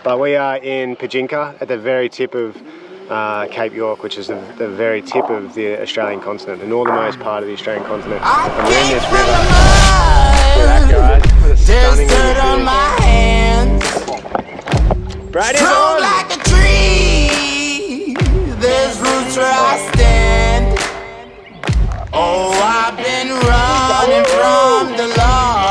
But we are in Pajinka at the very tip of Cape York, which is the very tip of the Australian continent, the northernmost part of the Australian continent. And we're in this river. Look at that, guys. What a stunning view. Brad is on! Like a tree, there's roots where I stand. Oh, I've been running from the law.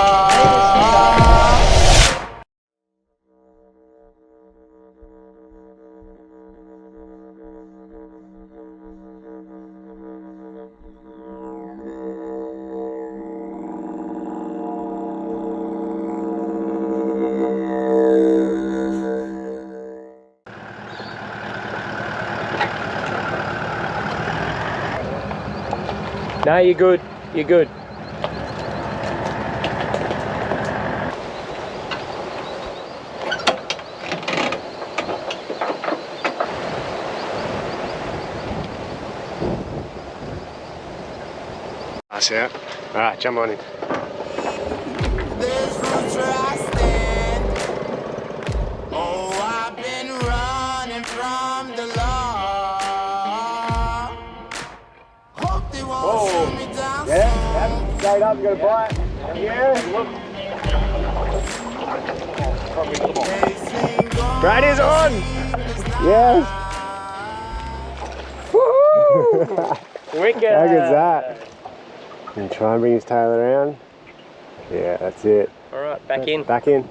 No, you're good. You're good. That's out. All right, jump on in. There's roots where I stand. Oh, I've been running from the law. Hope they won't shoot me down. Yeah, straight up, you got a bite. Yeah, look. Brad is on! Yes! Woohoo! Wicked! How good's that? And try and bring his tail around. Yeah, that's it. Alright, back in. Back in.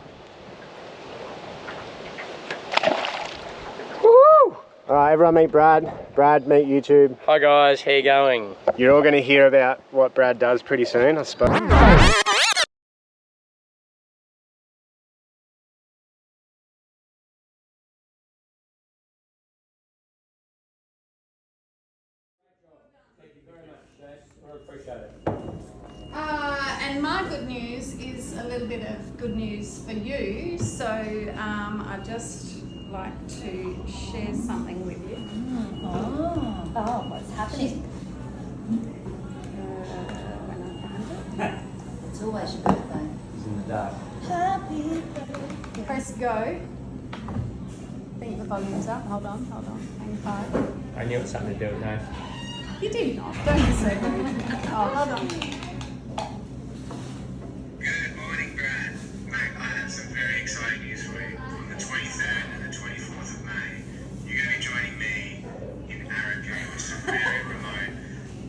Woo! Alright, everyone meet Brad. Brad, meet YouTube. Hi guys, how you going? You're all going to hear about what Brad does pretty soon, I suppose. And my good news is a little bit of good news for you. So I'd just like to share something with you. Oh, what's happening? When I found It's always your birthday. It's in the dark. Happy birthday. it. Press go. I think the volume's up. Hold on. Hang tight. I knew it was something to do with that. You do not. Don't be so rude. Oh, hold on. Good morning, Brad. Mate, I have some very exciting news for you. On the 23rd and the 24th of May, you're going to be joining me in Saratoga, which is a very remote,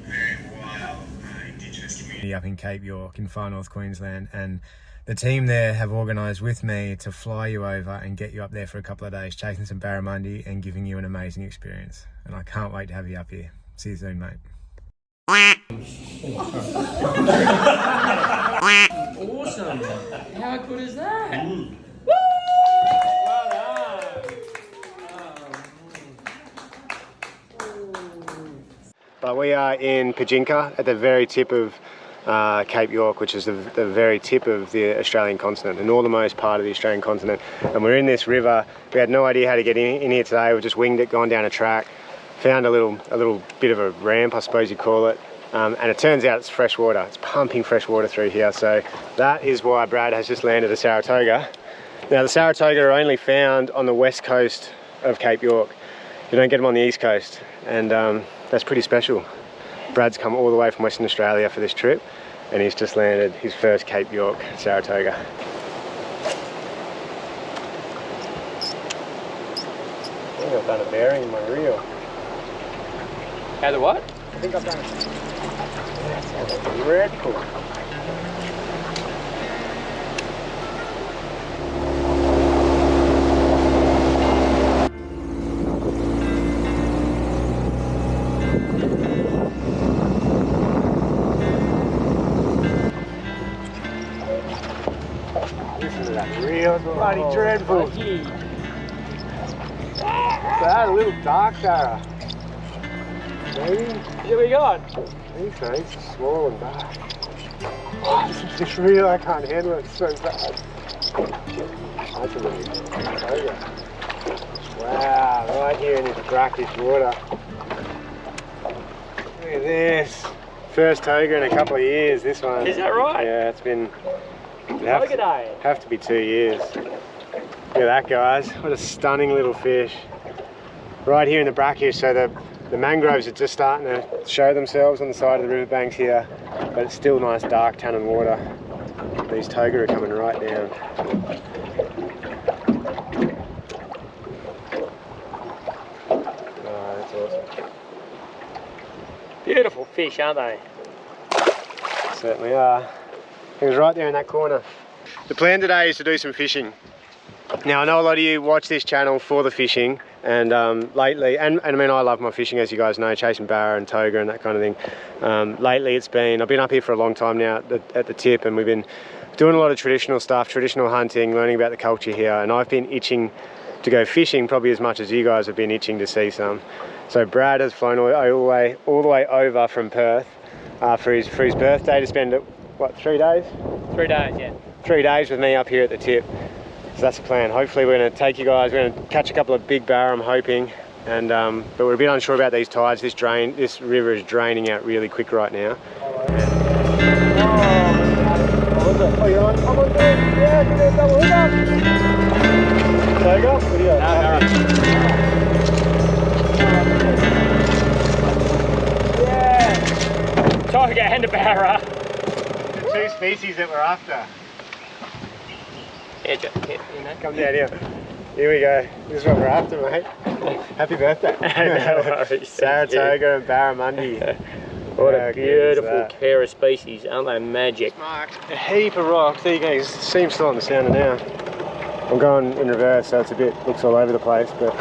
very wild Indigenous community up in Cape York in far north Queensland. And the team there have organised with me to fly you over and get you up there for a couple of days, chasing some barramundi and giving you an amazing experience. And I can't wait to have you up here. See you soon, mate. Awesome! How good is that? But we are in Pajinka at the very tip of Cape York, which is the very tip of the Australian continent, the northernmost part of the Australian continent. And we're in this river. We had no idea how to get in here today. We've just winged it, gone down a track, found a little bit of a ramp, I suppose you'd call it. And it turns out it's fresh water. It's pumping fresh water through here. So that is why Brad has just landed at Saratoga. Now the Saratoga are only found on the west coast of Cape York. You don't get them on the east coast. And that's pretty special. Brad's come all the way from Western Australia for this trip, and he's just landed his first Cape York Saratoga. I think I've done a bearing in my reel. How the what? I think I've done it. That sounds like dreadful. Listen to that reel, it's bloody dreadful. What's that? A little dark, Sarah. Maybe? Here we go. I think so, it's small and dark. Oh, this reel, I can't handle it, it's so bad. That's a little Saratoga. Wow, right here in this brackish water. Look at this. First toga in a couple of years, this one. Is that right? Yeah, it's been... Toga day. Have to be 2 years. Look at that, guys. What a stunning little fish. Right here in the brackish, so the mangroves are just starting to show themselves on the side of the riverbanks here, but it's still nice dark tannin water. These toga are coming right down. Oh, that's awesome. Beautiful fish, aren't they? Certainly are. He was right there in that corner. The plan today is to do some fishing. Now I know a lot of you watch this channel for the fishing, and lately, and I mean I love my fishing, as you guys know, chasing barra and toga and that kind of thing. Lately I've been up here for a long time now at the tip, and we've been doing a lot of traditional stuff, traditional hunting, learning about the culture here, and I've been itching to go fishing probably as much as you guys have been itching to see some. So Brad has flown all the way over from Perth for his birthday to spend, what, 3 days? 3 days, yeah. 3 days with me up here at the tip. So that's the plan. Hopefully we're going to take you guys, we're going to catch a couple of big barra, I'm hoping. And but we're a bit unsure about these tides. This river is draining out really quick right now. Oh, you're on? I'm on good. Yeah, give me a double hook up. Toga? What do you got? Yeah! Toga and a barra. The two species that we're after. Yeah, you know. Come down here. Here we go. This is what we're after, mate. Happy birthday. No worries. Saratoga and Barramundi. What a beautiful pair of species, aren't they magic? Marked a heap of rocks. There you go. You can see them still on the sounder now. I'm going in reverse, so it's a bit, looks all over the place, but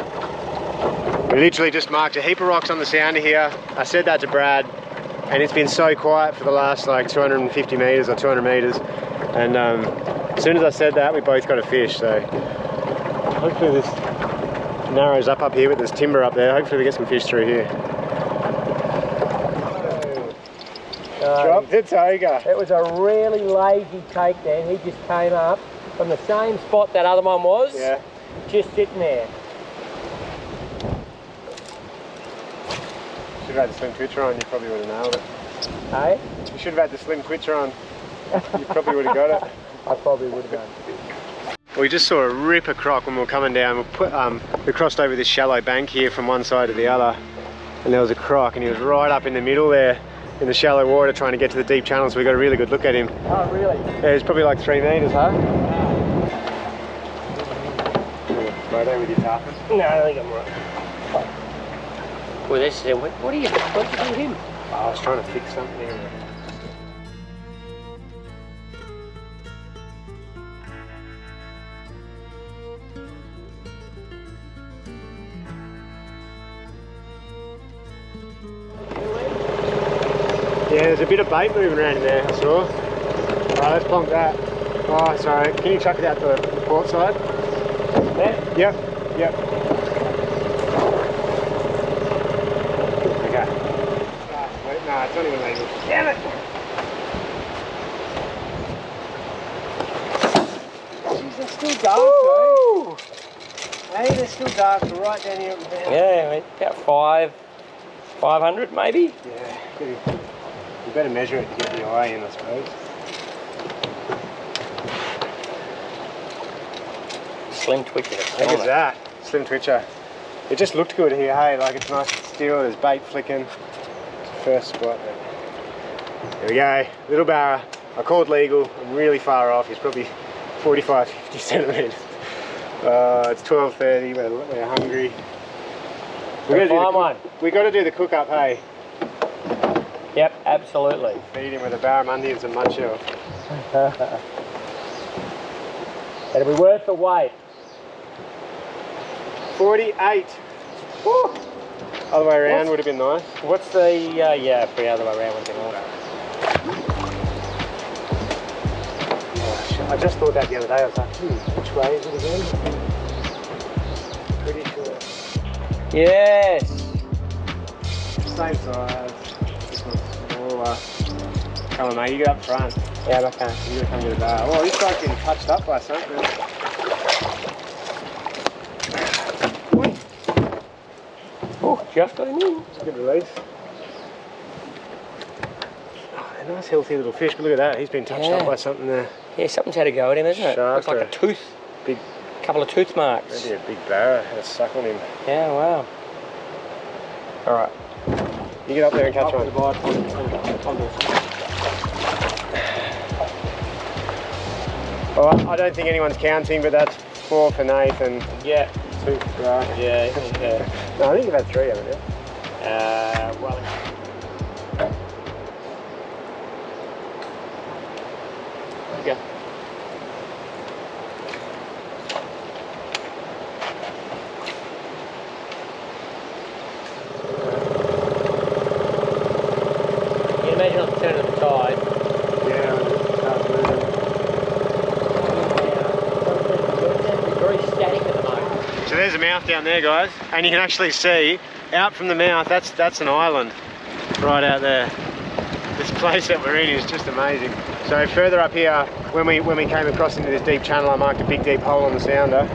we literally just marked a heap of rocks on the sounder here. I said that to Brad, and it's been so quiet for the last like 250 meters or 200 meters, and as soon as I said that, we both got a fish. So hopefully this narrows up here, but there's timber up there. Hopefully we get some fish through here. Drop the toga. It was a really lazy take then. He just came up from the same spot that other one was. Yeah. Just sitting there. Should have had the slim twitcher on, you probably would have nailed it. Hey? You should have had the slim twitcher on. You probably would have got it. I probably would have done. We just saw a ripper croc when we were coming down. We crossed over this shallow bank here from one side to the other, and there was a croc, and he was right up in the middle there in the shallow water trying to get to the deep channel, so we got a really good look at him. Oh, really? Yeah, he's probably like 3 meters, huh? Photo with your tarpon? No, I think I'm right. Well, this is what do you do with him? Oh, I was trying to fix something. Yeah, there's a bit of bait moving around in there, I saw. Alright, let's plonk that. Oh, sorry. Can you chuck it out the port side? There? Yep, yep. Okay. Wait, no, it's not even legal. Damn it! Jeez, they're still dark though. Hey, they're still dark, so right down here. Yeah, about 500 maybe? Yeah, you better measure it to get the eye in, I suppose. Slim twitcher. Look at that, slim twitcher. It just looked good here, hey, like it's nice and still, there's bait flicking. It's the first spot. There we go, little barra. I called legal, I'm really far off, he's probably 45, 50 centimetres. It's 12:30, we're hungry. We got to do the cook up, hey? Yep, absolutely. Feed him with a barramundi and some mud shell. It'll be worth the wait. 48. Woo. Other way around would have been nice. What's the, yeah, the other way around would have been nice. Oh, I just thought that the other day, I was like, which way is it again? Pretty sure. Yes. Same size. This one's smaller. Come on, mate, you get up front. Yeah, I can't. You gotta come get a bar. Oh, this guy's getting touched up by something. Oh, just got him in. It's a good release. Oh, they're nice, healthy little fish, but look at that. He's been touched up by something there. Yeah, something's had a go at him, isn't it? Shark Looks like or a tooth. Big couple of tooth marks. Maybe a big barra had a suck on him. Yeah, wow. All right. You get up there and catch one. Well, I don't think anyone's counting, but that's 4 for Nathan. Yeah. 2 for Grant. Yeah. No, I think you've had 3, haven't you? Well. Okay. You can imagine on the turn of the tide. Yeah, when it starts moving. It's very static at the moment. So there's a mouth down there, guys, and you can actually see out from the mouth. That's an island right out there. This place that we're in is just amazing. So further up here, when we came across into this deep channel, I marked a big deep hole on the sounder.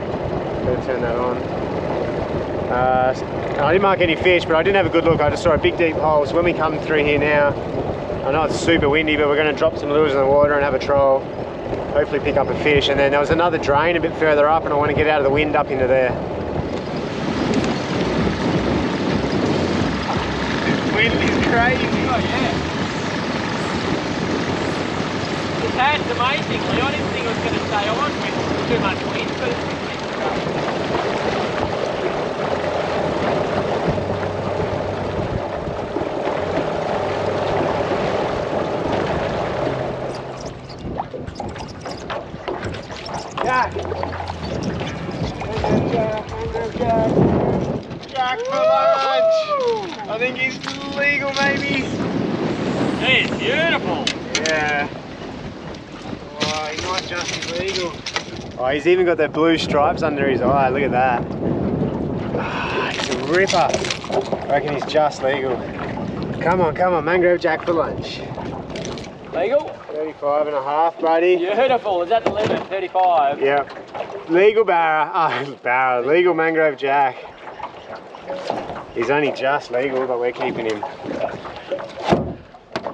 Better turn that on. I didn't mark any fish, but I didn't have a good look. I just saw a big deep hole. So when we come through here now, I know it's super windy, but we're going to drop some lures in the water and have a troll. Hopefully pick up a fish. And then there was another drain a bit further up, and I want to get out of the wind up into there. This wind is crazy. Oh yeah. It's amazingly. I didn't think it was going to stay on with too much wind, but it's Jack! Jack for lunch! I think he's legal, maybe. it's beautiful. Yeah. Oh, he might just be legal. Oh, he's even got the blue stripes under his eye. Look at that. Ah, he's a ripper. I reckon he's just legal. Come on, mangrove jack for lunch. Legal? 35 and a half, buddy. Beautiful. Is that the limit? 35? Yep. Legal legal mangrove jack. He's only just legal, but we're keeping him.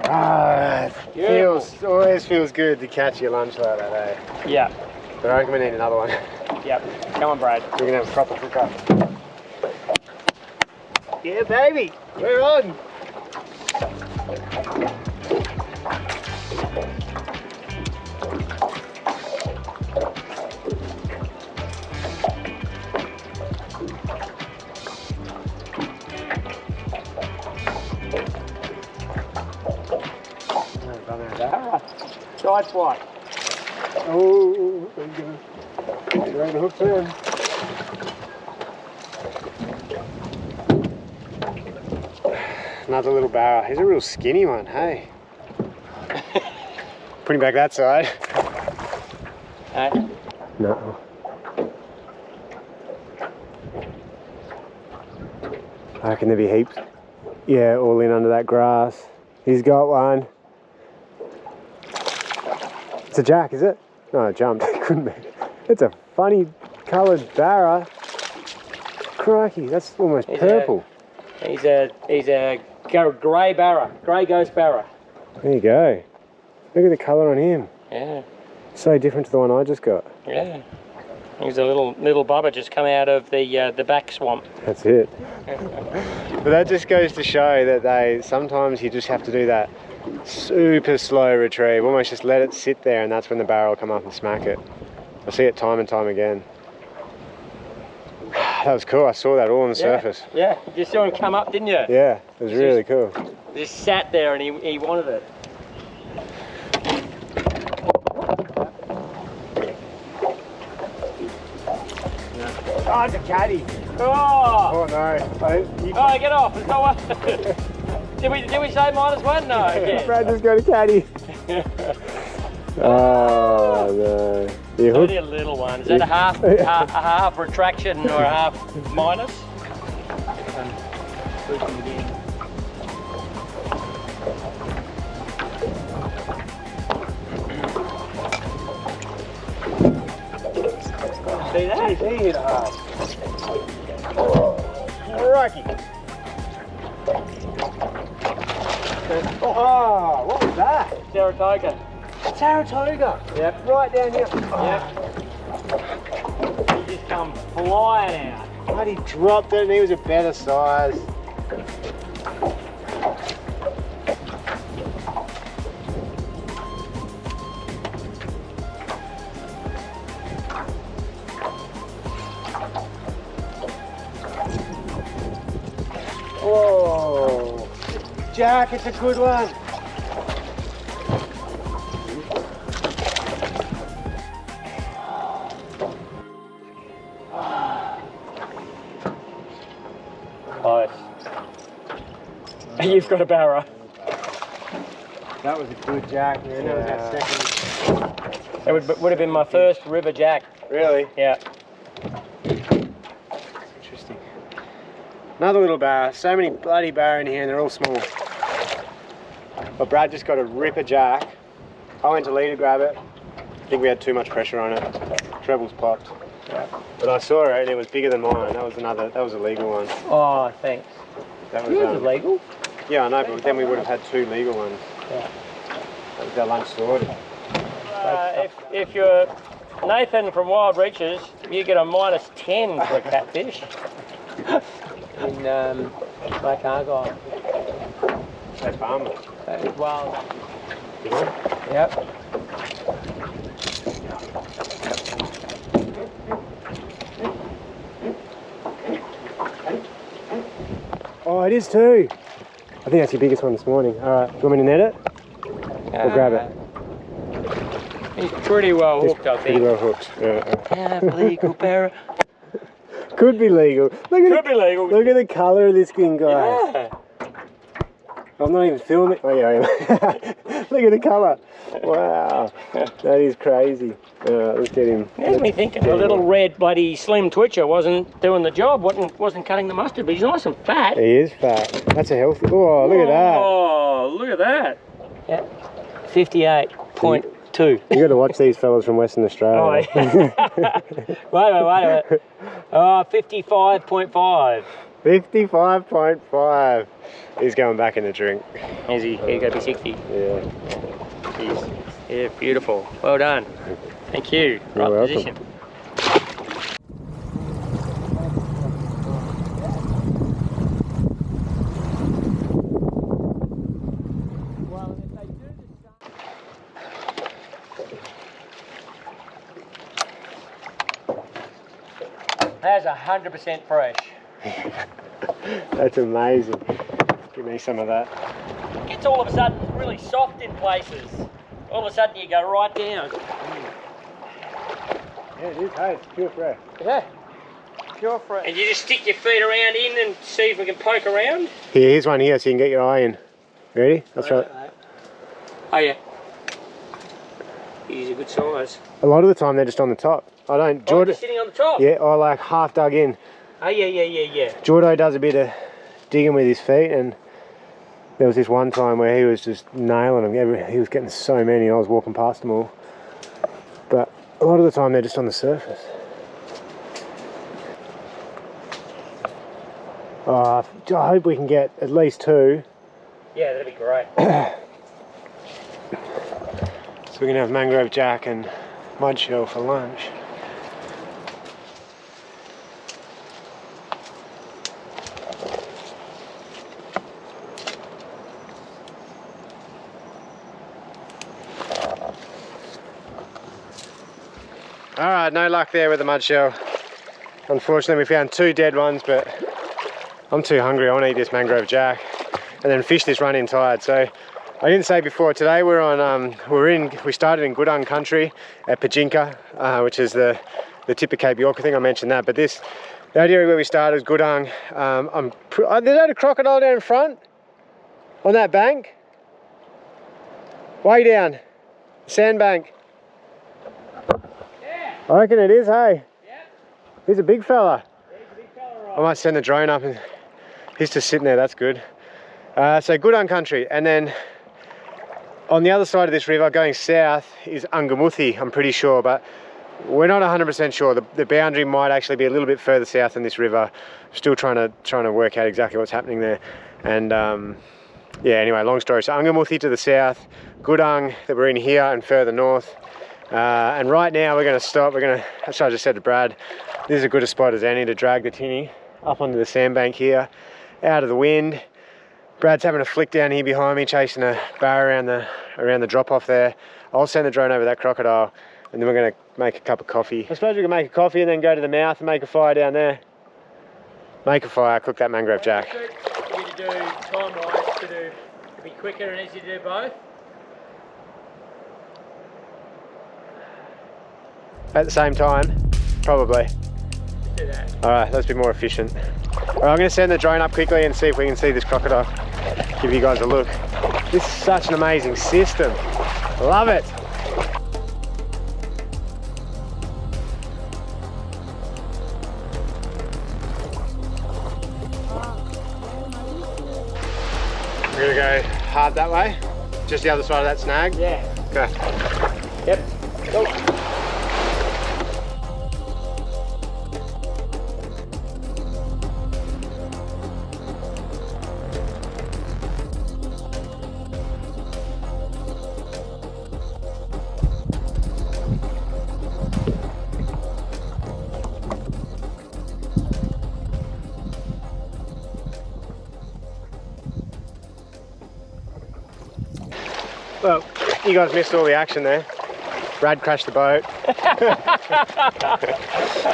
Ah, always feels good to catch your lunch like that, eh? Yeah. But I reckon we need another one. Yep. Come on, Brad. We're gonna have a proper hookup. Yeah, baby, we're on. Side swipe. Oh, there you go. You're on the hook turn. Another little barra. He's a real skinny one, hey? Putting back that side. Hey? No. I reckon there'll be heaps. Yeah, all in under that grass. He's got one. It's a jack, is it? No, it jumped. It couldn't be. It's a funny coloured barra. Crikey, that's almost purple. He's a grey barra, grey ghost barra. There you go. Look at the colour on him. Yeah. So different to the one I just got. Yeah. He's a little bubba just come out of the back swamp. That's it. But that just goes to show that sometimes you just have to do that super slow retrieve, almost just let it sit there, and that's when the barra will come up and smack it. I see it time and time again. That was cool. I saw that all on the surface. Yeah, you saw him come up, didn't you? Yeah, it was really cool. Just sat there and he wanted it. Oh, it's a caddy. Oh, no. Get off. It's not one. Did we say -1? No. Yeah. Brad just got a caddy. Oh no. You hooked? Only a little one. Is that a half retraction or a half minus? See that? He hit a half. Crikey. Oh, what was that? Saratoga. Saratoga. Yep. Right down here. Yep. He come flying out. Bloody dropped it and he was a better size. Whoa! Jack, it's a good one. Close. You've got a barra. That was a good jack, man. That was our second. That would have been my first river jack. Really? Yeah. Interesting. Another little barra. So many bloody barra in here and they're all small. But Brad just got a ripper jack. I went to lead to grab it. I think we had too much pressure on it. Treble's popped. Yeah. But I saw it and it was bigger than mine. That was a legal one. Oh, thanks. That was Yours is legal. Yeah, I know, but then we would have had two legal ones. Yeah. That was our lunch sorted. If you're Nathan from Wild Reaches, you get a -10 for a catfish. In Lake Argyle. That farmer. That is wild. Big one? Yep. Oh, it is too. I think that's your biggest one this morning. All right, do you want me to net it? Or grab it? He's pretty well hooked, I think. Pretty well hooked. Yeah. Legal barra. Could be legal. Could be legal. Look at the colour of this thing, guys. Yeah. I'm not even filming. Oh yeah, look at the colour. Wow, that is crazy. Let's get him. Has me thinking the little red bloody slim twitcher wasn't doing the job, wasn't cutting the mustard, but he's nice and fat. He is fat. That's a healthy. Oh, look at that. Oh, look at that. Yeah, 58.2. You got to watch these fellas from Western Australia. Oh, yeah. wait a minute. Oh, 55.5. 55.5. He's going back in the drink. Is he? He's going to be 60. Yeah. Jeez. Yeah, beautiful. Well done. Thank you. You're Right welcome. position. That's 100% fresh. That's amazing. Give me some of that. It gets all of a sudden really soft in places. All of a sudden you go right down. Yeah, it is. Hey, it's pure fresh. Yeah. Pure fresh. And you just stick your feet around in and see if we can poke around. Here, here's one here so you can get your eye in. Ready? That's right. Oh yeah. He's a good size. A lot of the time they're just on the top. I don't. Oh, just sitting on the top? Yeah, I like half dug in. Oh yeah. Jordo does a bit of digging with his feet, and there was this one time where he was just nailing them. He was getting so many, I was walking past them all. But a lot of the time they're just on the surface. Oh, I hope we can get at least two. Yeah, that'd be great. So we're going to have mangrove jack and mud shell for lunch. Alright, no luck there with the mud shell. Unfortunately we found two dead ones, but I'm too hungry. I want to eat this mangrove jack and then fish this run-in tide. So I didn't say before, today we're on, we started in Gudang country at Pajinka, which is the tip of Cape York. I think I mentioned that, but the area where we started is Gudang. There's that a crocodile down in front on that bank? Way down, sandbank. I reckon it is, hey? Yeah. He's a big fella. Yeah, he's a big fella, right? I might send the drone up and he's just sitting there, that's good. So Gudang country, and then on the other side of this river going south is Ankamuthie, I'm pretty sure, but we're not 100% sure. The boundary might actually be a little bit further south than this river. Still trying to work out exactly what's happening there. And yeah, anyway, long story. So Ankamuthie to the south, Gudang that we're in here and further north. And right now we're going to stop. That's what I just said to Brad. This is as good a spot as any to drag the tinny up onto the sandbank here, out of the wind. Brad's having a flick down here behind me, chasing a bar around the drop off there. I'll send the drone over that crocodile, and then we're going to make a cup of coffee. I suppose we can make a coffee and then go to the mouth and make a fire down there. Make a fire, cook that mangrove jack. You to do time-wise to be quicker and easier to do both. At the same time, probably. Let's do that. All right, let's be more efficient. All right, I'm going to send the drone up quickly and see if we can see this crocodile. Give you guys a look. This is such an amazing system. Love it. We're going to go hard that way, just the other side of that snag. Yeah. Okay. Yep. Go. Well, you guys missed all the action there. Brad crashed the boat.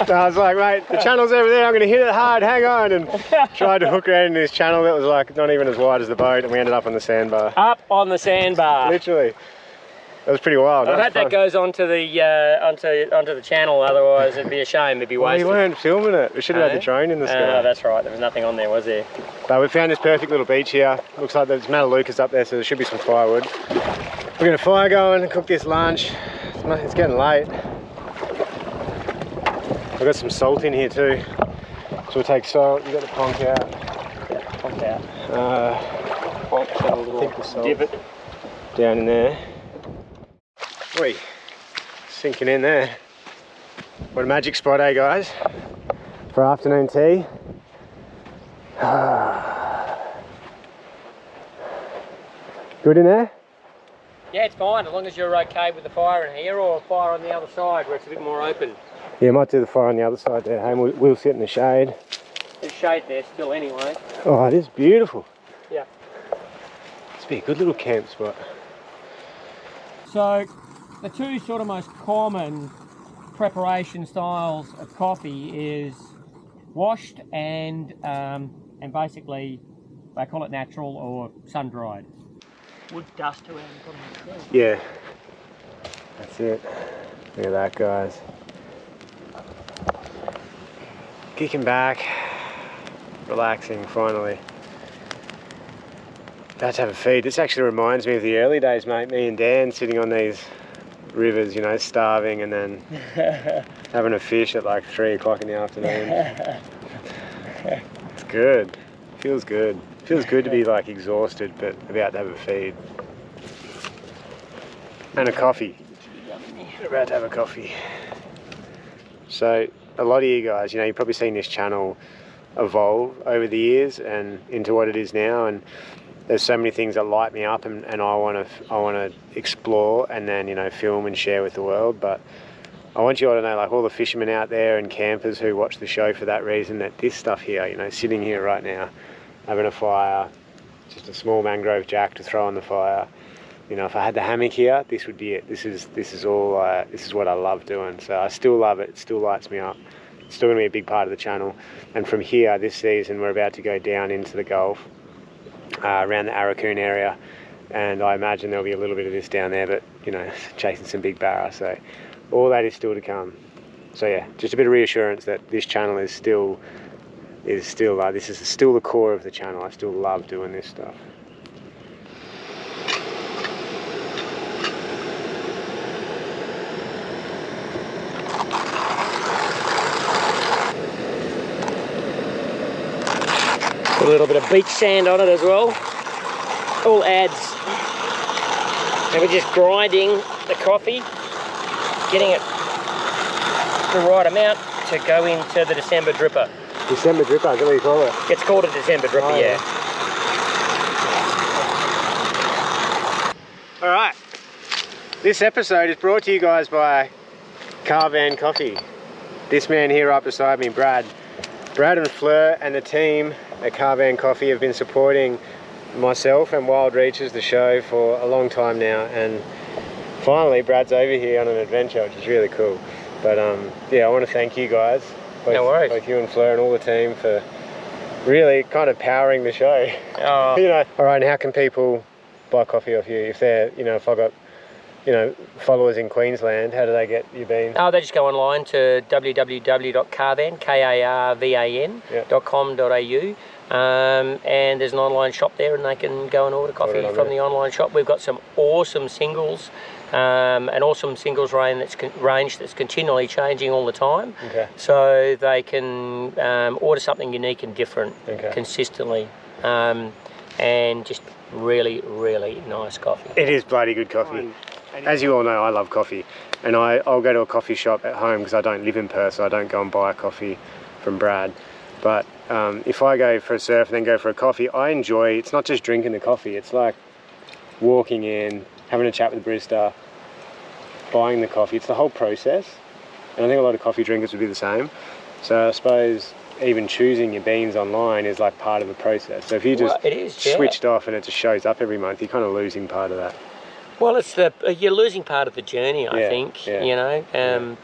So I was like, mate, the channel's over there, I'm going to hit it hard, hang on, and tried to hook around into this channel that was like not even as wide as the boat, and we ended up on the sandbar. Up on the sandbar. Literally. That was pretty wild. I hope that goes onto the onto the channel, otherwise it'd be a shame, it'd be wasted. We weren't filming it. We should have had the drone in the sky. That's right, there was nothing on there, was there? But we found this perfect little beach here. Looks like there's Melaleucas up there, so there should be some firewood. We're going to fire going and cook this lunch. It's getting late. I've got some salt in here too. So we'll take salt. You've got the conch out. Yeah, conch out. A little divot down in there. Oi, sinking in there. What a magic spot, eh guys? For afternoon tea. Good in there? Yeah, it's fine, as long as you're okay with the fire in here or fire on the other side where it's a bit more open. Yeah, I might do the fire on the other side there, hey? We'll sit in the shade. There's shade there still anyway. Oh, it is beautiful. Yeah. It's be a good little camp spot. So, the two sort of most common preparation styles of coffee is washed and basically they call it natural or sun-dried. Wood dust around the bottom. Yeah, that's it. Look at that, guys. Kicking back, relaxing finally. About to have a feed. This actually reminds me of the early days, mate. Me and Dan sitting on these rivers, you know, starving, and then having a fish at like 3 o'clock in the afternoon. It's good. Feels good. Feels good to be like exhausted but about to have a feed. And a coffee. We're about to have a coffee. So a lot of you guys, you know, you've probably seen this channel evolve over the years and into what it is now, and there's so many things that light me up and I want to explore and then, you know, film and share with the world. But I want you all to know, like all the fishermen out there and campers who watch the show for that reason, that this stuff here, you know, sitting here right now, having a fire, just a small mangrove jack to throw on the fire. You know, if I had the hammock here, this would be it. This is what I love doing. So I still love it. It still lights me up. It's still going to be a big part of the channel. And from here, this season, we're about to go down into the Gulf, around the Arakoon area, and I imagine there'll be a little bit of this down there, but you know, chasing some big barra. So all that is still to come. So yeah, just a bit of reassurance that this channel is still this is still the core of the channel. I still love doing this stuff. Put a little bit of beach sand on it as well. All adds. And we're just grinding the coffee, getting it the right amount to go into the December dripper. December dripper, is that what you call it? It's called a December dripper, oh, yeah. All right. This episode is brought to you guys by Karvan Coffee. This man here right beside me, Brad and Fleur and the team at Karvan Coffee have been supporting myself and Wild Reaches, the show, for a long time now, and finally Brad's over here on an adventure, which is really cool. But yeah, I want to thank you guys, both you and Fleur and all the team, for really kind of powering the show. Oh. You know. All right, and how can people buy coffee off you if they're, you know, if I've got, you know, followers in Queensland? How do they get your beans? Oh, they just go online to www.karvan.com.au, and there's an online shop there, and they can go and order coffee from the online shop. We've got some awesome singles, an awesome singles range that's continually changing all the time. Okay. So they can order something unique and different consistently, and just really, really nice coffee. It is bloody good coffee. As you all know, I love coffee, and I'll go to a coffee shop at home because I don't live in Perth, so I don't go and buy a coffee from Brad. But if I go for a surf and then go for a coffee, I enjoy, it's not just drinking the coffee, it's like walking in, having a chat with the barista, buying the coffee. It's the whole process, and I think a lot of coffee drinkers would be the same. So I suppose even choosing your beans online is like part of the process. So if you just switched off and it just shows up every month, you're kind of losing part of that. Well, it's you're losing part of the journey, I think, you know,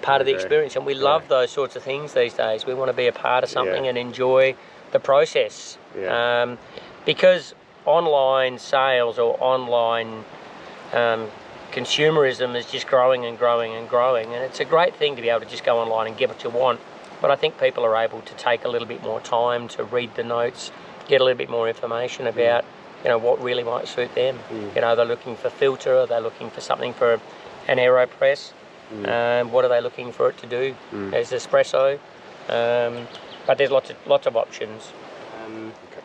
part of the experience. And we love those sorts of things these days. We want to be a part of something and enjoy the process. Yeah. Because online sales or online consumerism is just growing and growing and growing. And it's a great thing to be able to just go online and get what you want. But I think people are able to take a little bit more time to read the notes, get a little bit more information about you know, what really might suit them. You know, they're looking for filter, they're looking for something for an AeroPress. What are they looking for it to do? There's espresso, but there's lots of options.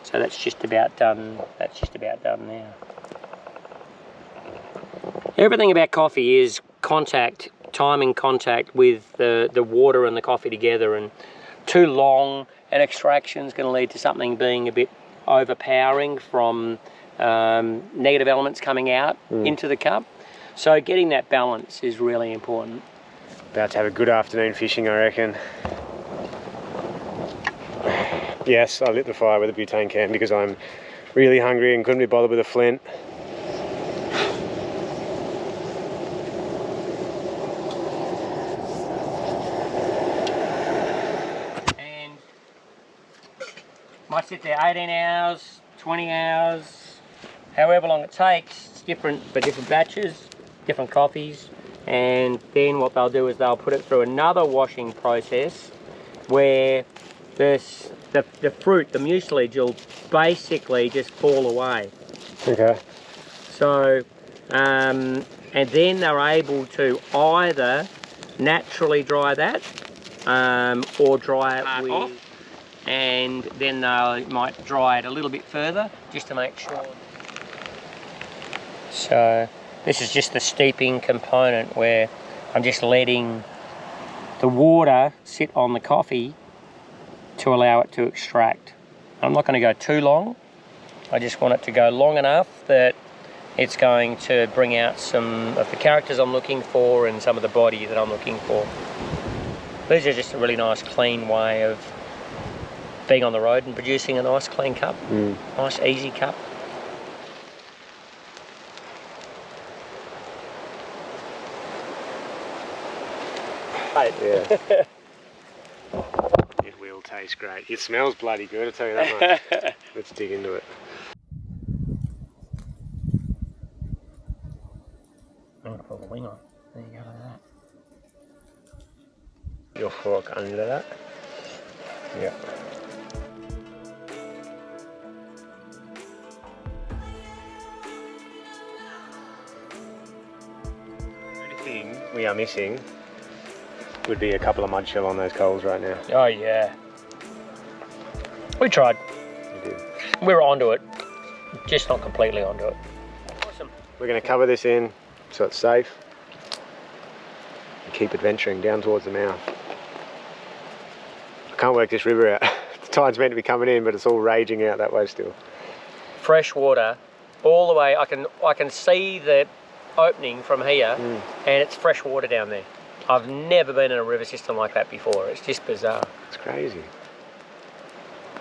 So that's just about done. That's just about done now. Everything about coffee is contact, time in contact with the water and the coffee together, and too long an extraction is going to lead to something being a bit overpowering from negative elements coming out into the cup. So getting that balance is really important. About to have a good afternoon fishing, I reckon. Yes, I lit the fire with a butane can because I'm really hungry and couldn't be bothered with a flint. Might sit there 18 hours, 20 hours, however long it takes. It's different for different batches, different coffees. And then what they'll do is they'll put it through another washing process where the fruit, the mucilage, will basically just fall away. Okay. So, and then they're able to either naturally dry that or dry it off. And then they might dry it a little bit further just to make sure. So this is just the steeping component where I'm just letting the water sit on the coffee to allow it to extract. I'm not going to go too long. I just want it to go long enough that it's going to bring out some of the characters I'm looking for and some of the body that I'm looking for. These are just a really nice clean way of being on the road and producing a nice clean cup, nice easy cup. Yeah. It will taste great. It smells bloody good, I'll tell you that much. Let's dig into it. I'm going to pull the wing off. There you go, like that. Your fork under that. Yeah. The only thing we are missing would be a couple of mud shell on those coals right now. Oh yeah. We tried. We did. We were onto it, just not completely onto it. Awesome. We're going to cover this in so it's safe and keep adventuring down towards the mouth. I can't work this river out. The tide's meant to be coming in, but it's all raging out that way still. Fresh water all the way. I can see the opening from here, and it's fresh water down there. I've never been in a river system like that before. It's just bizarre. It's crazy.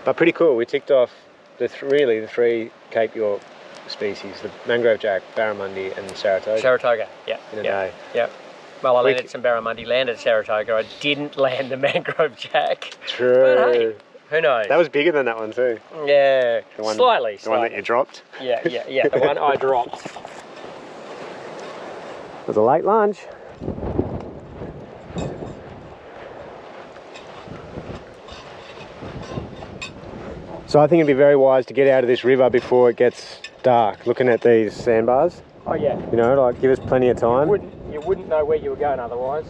But pretty cool. We ticked off really the three Cape York species, the Mangrove Jack, Barramundi and Saratoga. Saratoga, yeah. In a day. Yeah. Well, I landed some Barramundi, landed Saratoga. I didn't land the Mangrove Jack. True. But hey, who knows? That was bigger than that one too. Yeah, slightly. The one that you dropped? Yeah, the one I dropped. It was a late lunch. So I think it'd be very wise to get out of this river before it gets dark, looking at these sandbars. Oh yeah. You know, like give us plenty of time. You wouldn't know where you were going otherwise.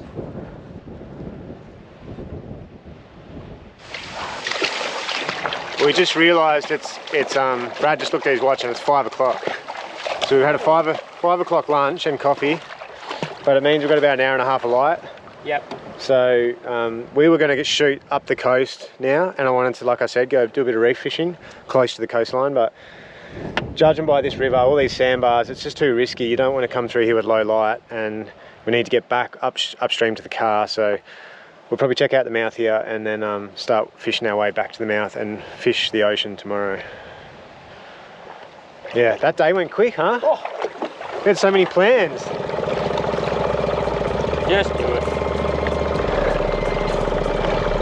We just realised it's Brad just looked at his watch and it's 5 o'clock. So we've had a 5 o'clock lunch and coffee, but it means we've got about an hour and a half of light. Yep. So we were going to shoot up the coast now, and I wanted to, like I said, go do a bit of reef fishing close to the coastline, but judging by this river, all these sandbars, it's just too risky. You don't want to come through here with low light, and we need to get back upstream to the car. So we'll probably check out the mouth here and then start fishing our way back to the mouth and fish the ocean tomorrow. Yeah, that day went quick, huh? Oh. We had so many plans. Just do it.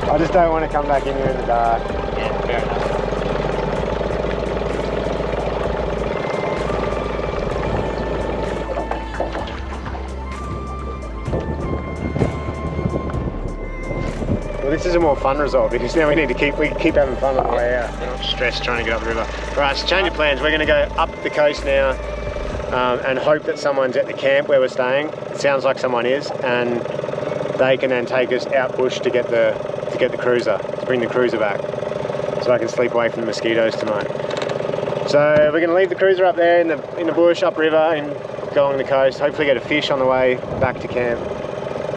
I just don't want to come back in here in the dark. Yeah, fair enough. Well, this is a more fun result because now we can keep having fun on the way out. We're not stressed trying to get up the river. Right, so change of plans. We're going to go up the coast now and hope that someone's at the camp where we're staying. It sounds like someone is, and they can then take us out bush to get the cruiser, to bring the cruiser back, so I can sleep away from the mosquitoes tonight. So we're going to leave the cruiser up there in the bush, upriver, and go along the coast. Hopefully get a fish on the way back to camp.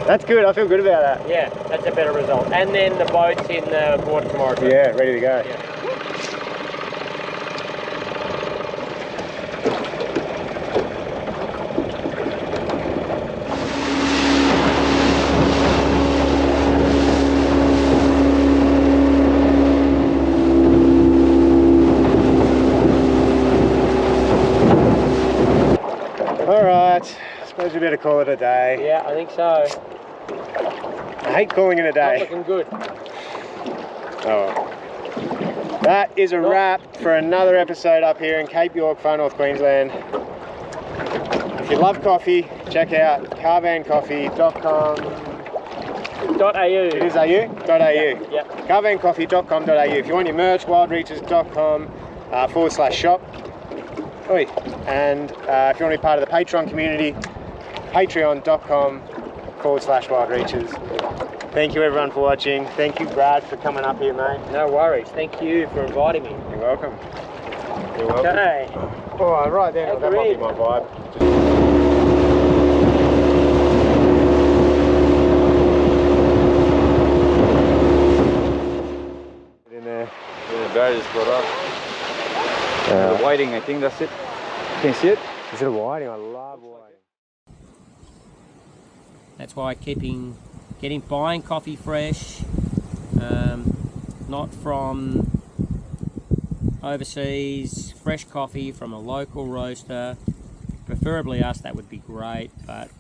That's good. I feel good about that. Yeah, that's a better result. And then the boat's in the water tomorrow. Yeah, ready to go. Yeah. Alright, I suppose we better call it a day. Yeah, I think so. I hate calling it a Not day. looking good. Oh well. That is a wrap for another episode up here in Cape York, far north Queensland. If you love coffee, check out karvancoffee.com. .au. It is au.au. Yeah. Karvancoffee.com.au. If you want your merch, wildreaches.com /shop. Oi. And if you want to be part of the Patreon community, patreon.com /wildreaches. Thank you everyone for watching. Thank you Brad for coming up here, mate. No worries. Thank you for inviting me. You're welcome. You're welcome. Okay. Oh, right then. That might be my vibe. In there. The guy is brought up. The whiting, I think that's it. Can you see it? Is it a whiting? I love whiting. That's why buying coffee fresh, not from overseas, fresh coffee from a local roaster, preferably us, that would be great, but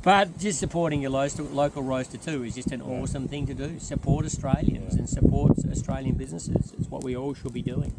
but just supporting your local roaster too is just an awesome thing to do. Support Australians and support Australian businesses. It's what we all should be doing.